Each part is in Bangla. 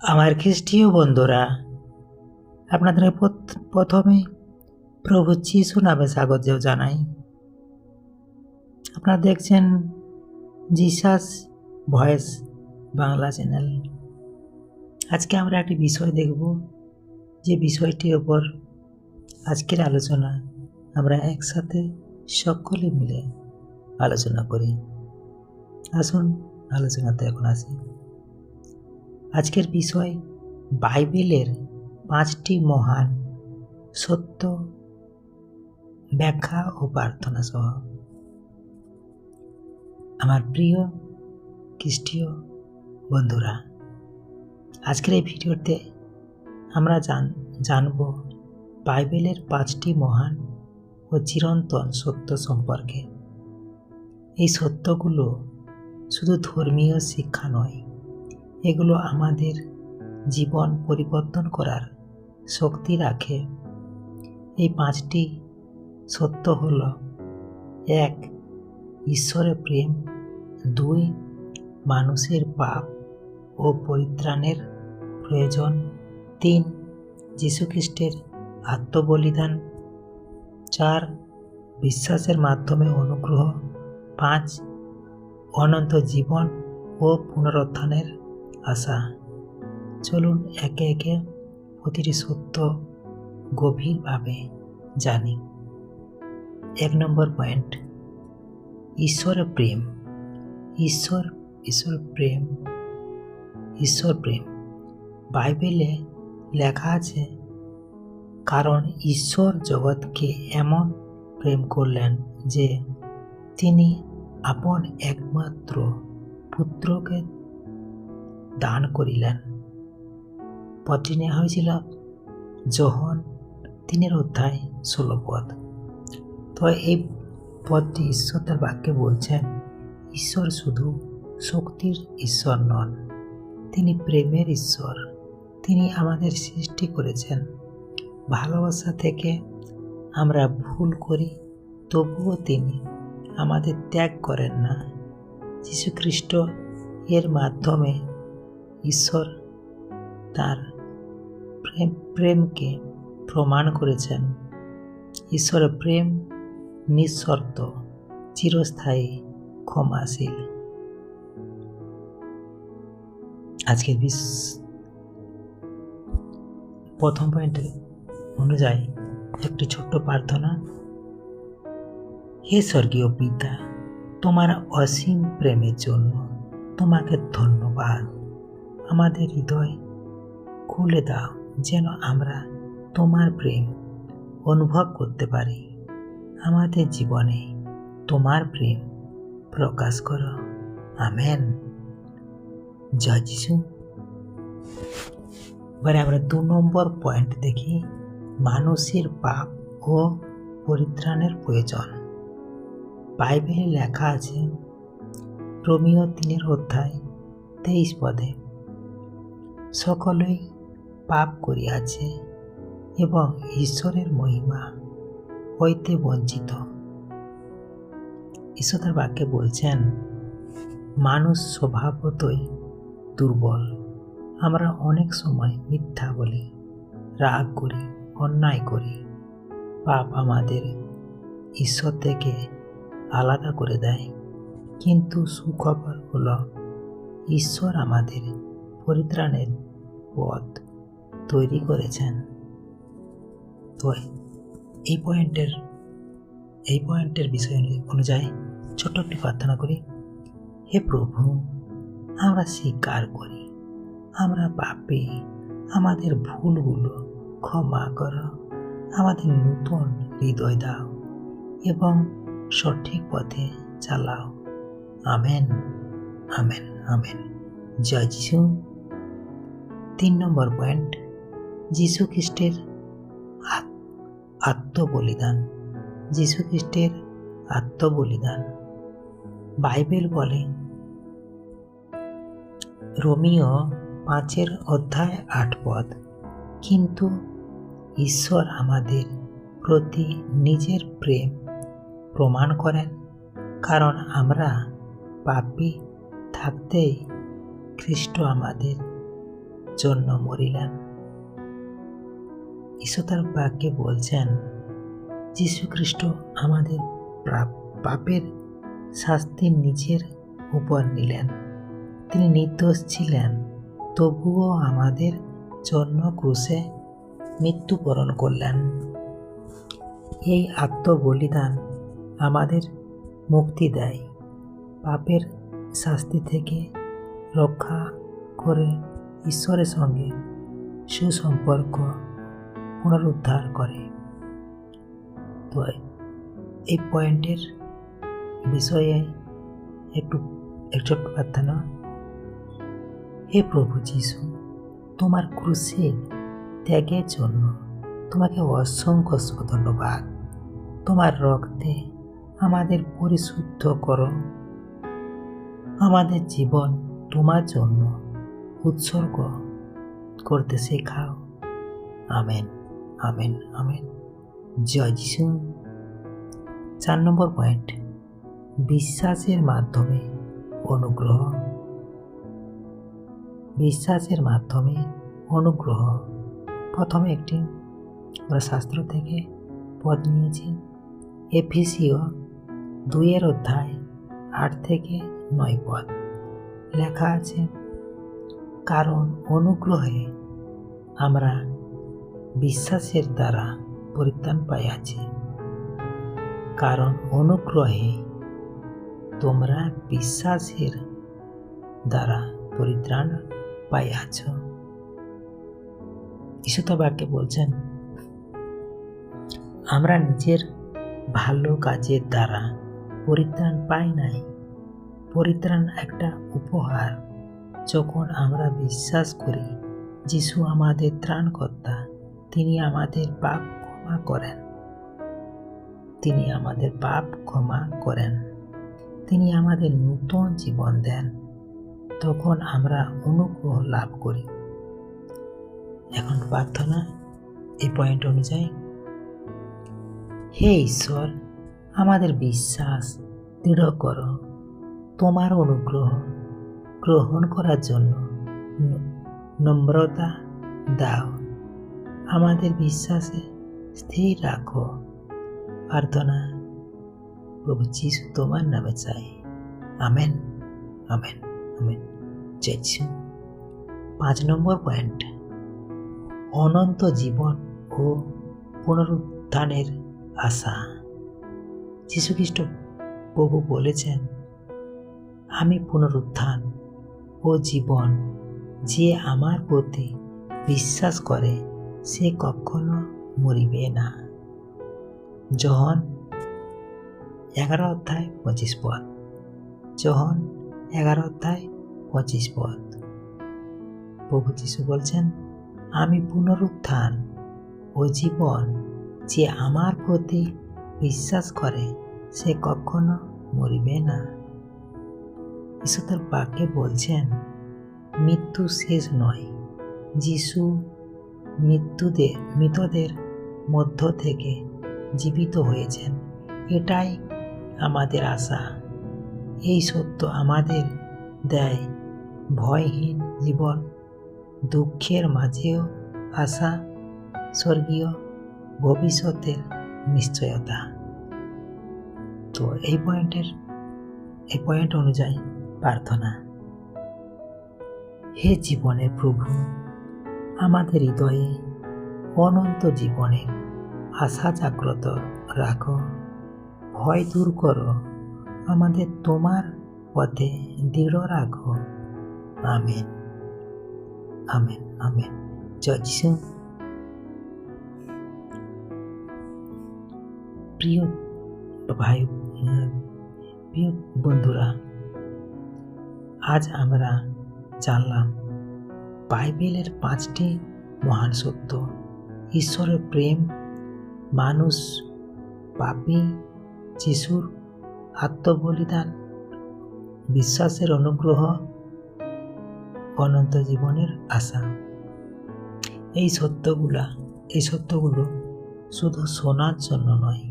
আমার খ্রিস্টীয় বন্ধুরা, আপনাদের প্রথমে প্রভু যিশু নামে স্বাগত জানাই। আপনারা দেখছেন জিসাস ভয়েস বাংলা চ্যানেল। আজকে আমরা একটি বিষয় দেখব, যে বিষয়টির ওপর আজকের আলোচনা আমরা একসাথে সকলে মিলে আলোচনা করি। আসুন আলোচনাতে এখন আসি। আজকের বিষয় বাইবেলের 5টি মহান সত্য ব্যাখ্যা ও প্রার্থনা সহ। আমার প্রিয় খ্রিস্টীয় বন্ধুরা, আজকের এই ভিডিওতে আমরা জানব বাইবেলের 5টি মহান ও চিরন্তন সত্য সম্পর্কে। এই সত্যগুলো শুধু ধর্মীয় শিক্ষা নয়, এগুলো আমাদের জীবন পরিবর্তন করার শক্তি রাখে। এই 5টি সত্য হল: 1. ঈশ্বরের প্রেম। 2. মানুষের পাপ ও পরিত্রাণের প্রয়োজন। 3. যীশুখ্রিস্টের আত্মবলিদান। 4. বিশ্বাসের মাধ্যমে অনুগ্রহ। 5. অনন্ত জীবন ও পুনরুত্থানের আশা। চলুন একে একে প্রতিটি সত্য গভীরভাবে জানি। 1 নম্বর পয়েন্ট, ঈশ্বরের প্রেম। ঈশ্বর প্রেম। বাইবেলে লেখা আছে, কারণ ঈশ্বর জগৎকে এমন প্রেম করলেন যে তিনি আপন একমাত্র পুত্রকে দান করিলেন। পদটি নেওয়া হয়েছিল যোহন 3:16। তো এই পদটি ঈশ্বর তার বাক্যে বলছেন, ঈশ্বর শুধু শক্তির ঈশ্বর নন, তিনি প্রেমের ঈশ্বর। তিনি আমাদের সৃষ্টি করেছেন ভালোবাসা থেকে। আমরা ভুল করি, তবুও তিনি আমাদের ত্যাগ করেন না। যীশুখ্রিস্ট এর মাধ্যমে ঈশ্বর তার প্রেমকে প্রমাণ করেছেন। ঈশ্বরের প্রেম নিঃশর্ত, চিরস্থায়ী, ক্ষমাশীল। আজকের প্রথম পয়েন্টের অনুযায়ী একটি ছোট্ট প্রার্থনা। হে স্বর্গীয় পিতা, তোমার অসীম প্রেমের জন্য তোমাকে ধন্যবাদ। আমাদের হৃদয় খুলে দাও যেন আমরা তোমার প্রেম অনুভব করতে পারি। আমাদের জীবনে তোমার প্রেম প্রকাশ করো। আমেন। জয় যিশু। এবারে আমরা 2 নম্বর পয়েন্ট দেখি, মানুষের পাপ ও পরিত্রাণের প্রয়োজন। বাইবেলে লেখা আছে রোমীয় 3:23, সকলেই পাপ করিয়াছে এবং ঈশ্বরের মহিমা হইতে বঞ্চিত। ঈশ্বর তার বাক্যে বলছেন, মানুষ স্বভাবতই দুর্বল। আমরা অনেক সময় মিথ্যা বলি, রাগ করি, অন্যায় করি। পাপ আমাদের ঈশ্বর থেকে আলাদা করে দেয়। কিন্তু সুখবর হলো, ঈশ্বর আমাদের পরিত্রাণের পথ তৈরি করেছেন। তো এই পয়েন্টের বিষয় অনুযায়ী ছোট্ট একটি প্রার্থনা করি। হে প্রভু, আমরা স্বীকার করি আমরা পাপী। আমাদের ভুলগুলো ক্ষমা করো। আমাদের নতুন হৃদয় দাও এবং সঠিক পথে চালাও। Amen, amen, amen. জয় যিশু। 3 নম্বর পয়েন্ট, যীশুখ্রিস্টের আত্মবলিদান। যীশুখ্রিস্টের আত্মবলিদান। বাইবেল বলে রোমীয় 5:8, কিন্তু ঈশ্বর আমাদের প্রতি নিজের প্রেম প্রমাণ করেন, কারণ আমরা পাপী থাকতেই খ্রিস্ট আমাদের জন্য মরিলেন। ঈশ্বর তার বাক্যে বলছেন, যীশু খ্রিস্ট আমাদের পাপের শাস্তি নিজের উপর নিলেন। তিনি নির্দোষ ছিলেন, তবুও আমাদের জন্য ক্রুশে মৃত্যুবরণ করলেন। এই আত্মবলিদান আমাদের মুক্তি দেয়, পাপের শাস্তি থেকে রক্ষা করে ঈশ্বরের সঙ্গে সুসম্পর্ক পুনরুদ্ধার করে। তো এই পয়েন্টের বিষয়ে একটু প্রার্থনা। হে প্রভু যীশু, তোমার ক্রুশের ত্যাগের জন্য তোমাকে অসংখ্য ধন্যবাদ। তোমার রক্তে আমাদের পরিশুদ্ধ করো, আমাদের জীবন তোমার জন্য উৎসর্গ করতে শেখাও। Amen, amen, amen. জয় যিশু। 4 নম্বর পয়েন্ট, বিশ্বাসের মাধ্যমে অনুগ্রহ। বিশ্বাসের মাধ্যমে অনুগ্রহ। প্রথমে একটি আমরা শাস্ত্র থেকে পদ নিয়েছি। এফেসীয় 2 অধ্যায় 8 থেকে 9 পদ লেখা আছে, কারণ অনুগ্রহে আমরা বিশ্বাসের দ্বারা পরিত্রাণ পাইয়াছি। কারণ অনুগ্রহে তোমরা বিশ্বাসের দ্বারা পরিত্রাণ পাইয়াছ। ঈশ্বর বাক্যে বলছেন, আমরা নিজের ভালো কাজের দ্বারা পরিত্রাণ পাই নাই। পরিত্রাণ একটা উপহার। যখন আমরা বিশ্বাস করি যিশু আমাদের ত্রাণকর্তা, তিনি আমাদের পাপ ক্ষমা করেন। তিনি আমাদের পাপ ক্ষমা করেন, তিনি আমাদের নূতন জীবন দেন, তখন আমরা অনুগ্রহ লাভ করি। এখন প্রার্থনা এই পয়েন্ট অনুযায়ী। হে ঈশ্বর, আমাদের বিশ্বাস দৃঢ় করো, তোমার অনুগ্রহ গ্রহণ করার জন্য নম্রতা দাও, আমাদের বিশ্বাসে স্থির রাখো। প্রার্থনা প্রভু যীশু তোমার নামে চাই। Amen, amen, amen. জয় যিশু। 5 নম্বর পয়েন্ট, অনন্ত জীবন ও পুনরুত্থানের আশা। যীশু খ্রিস্ট প্রভু বলেছেন, আমি পুনরুত্থান ও জীবন, যে আমার প্রতি বিশ্বাস করে সে কখনো মরিবে না। যোহন 11 অধ্যায় 25 পদ। যোহন 11 অধ্যায় 25 পদ। প্রভু যীশু বলছেন, আমি পুনরুত্থান ও জীবন, যে আমার প্রতি বিশ্বাস করে সে কখনো মরিবে না। ঈশ্বর তার বাক্যে বলছেন, মৃত্যু শেষ নয়। যিশু মৃতদের মধ্য থেকে জীবিত হয়েছেন, এটাই আমাদের আশা। এই সত্য আমাদের দেয় ভয়হীন জীবন, দুঃখের মাঝেও আশা, স্বর্গীয় ভবিষ্যতের নিশ্চয়তা। তো এই পয়েন্ট অনুযায়ী প্রার্থনা। হে জীবনের প্রভু, আমাদের হৃদয়ে অনন্ত জীবনের আশা জাগ্রত রাখো, ভয় দূর করো, আমাদের তোমার পথে দৃঢ় রাখো। Amen, amen, amen. জয় যিশু। প্রিয় ভাই, প্রিয় বন্ধুরা, আজ আমরা জানলাম বাইবেলের 5টি মহান সত্য। ঈশ্বরের প্রেম, মানুষ পাপী, যিশুর আত্মবলিদান, বিশ্বাসের অনুগ্রহ, অনন্ত জীবনের আশা। এই সত্যগুলো শুধু শোনার জন্য নয়,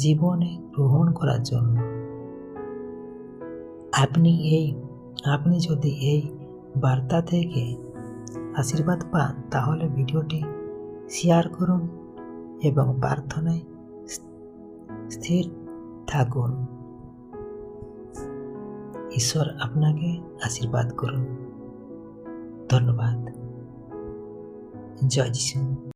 জীবনে গ্রহণ করার জন্য। আপনি যদি এই বার্তা থেকে আশীর্বাদ পান তাহলে ভিডিওটি শেয়ার করুন এবং প্রার্থনায় স্থির থাকুন। ঈশ্বর আপনাকে আশীর্বাদ করুন। ধন্যবাদ। জয় যিশু।